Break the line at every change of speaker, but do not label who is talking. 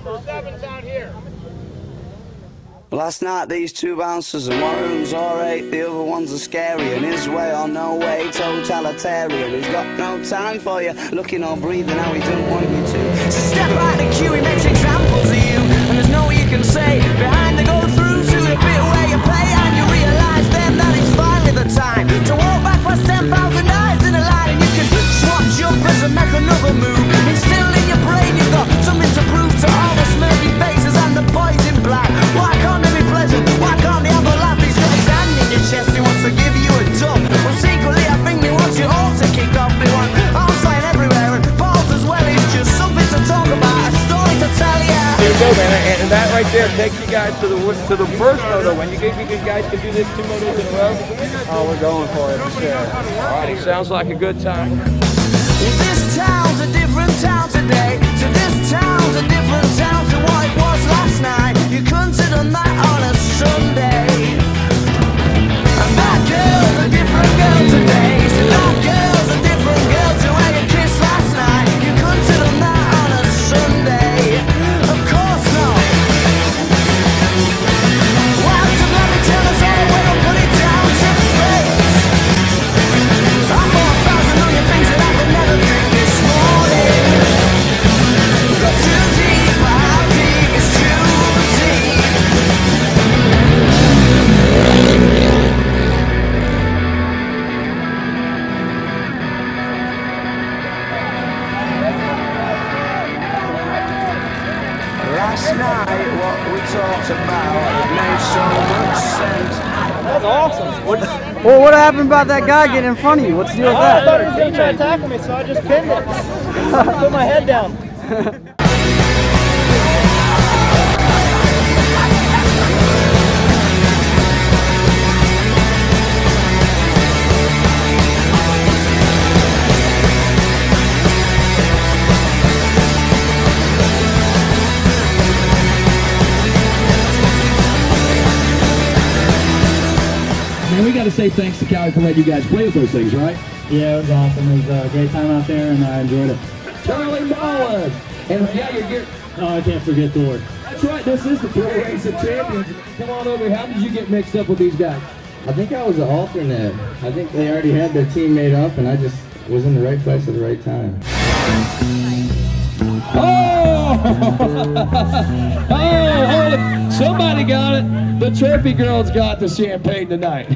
Number 7's out here.
Last night these two bouncers, and one of them's alright, the other one's a scary, and his way or no way, totalitarian. He's got no time for you, looking or breathing how he don't want you to. So step out the queue, he makes examples of you, and there's no you can say. Behind the go through to the bit where you pay, and you realise then that it's finally the time to walk back past 10,000 eyes in a line, and you can swap jumpers and make another move. It's still in your brain, you've got something to prove to all the smirky faces and the boys in black. Why can't they be pleasant? Why can't they have a laugh? He's got his hand in your chest, he wants to give you a dub. Well, secretly I think he wants you all to kick off. They want arms flying everywhere and balls as well. It's just something to talk about, a story to tell ya.
Here you go, man, and that right there takes you guys to the first moto. When you guys can do this 2 motos in a row, oh, we're going for it for sure. All right, sounds like a good time.
This town's a different town today, so this town's a different town to what it was last night. You couldn't have done that on a Sunday. And that girl's a different girl today, so that girl's a different girl to where you kissed last night. You couldn't have done that on a Sunday. Of course not. Why to let me tell us all when I put it down to face? I'm more 1,000 million things that I could never think this morning. Got too deep, how deep is too deep. Last night, what we talked about made so much sense.
That's awesome.
Well, what happened about that guy getting in front of you? What's the deal with
I thought he
that?
was going to try to tackle me, so I just pinned it. Put my head down.
Man, we got to say thanks to Callie for letting you guys play with those things, right?
Yeah, it was awesome. It was a great time out there, and I enjoyed it.
Charlie Mullins! And yeah, you're here.
Oh, I can't forget Thor.
That's right, this is the Pro Race of Champions. Come on over here. How did you get mixed up with these guys?
I think I was an alternate. I think they already had their team made up, and I just was in the right place at the right time.
Oh! Oh! Somebody got it. The Trophy Girls got the champagne tonight.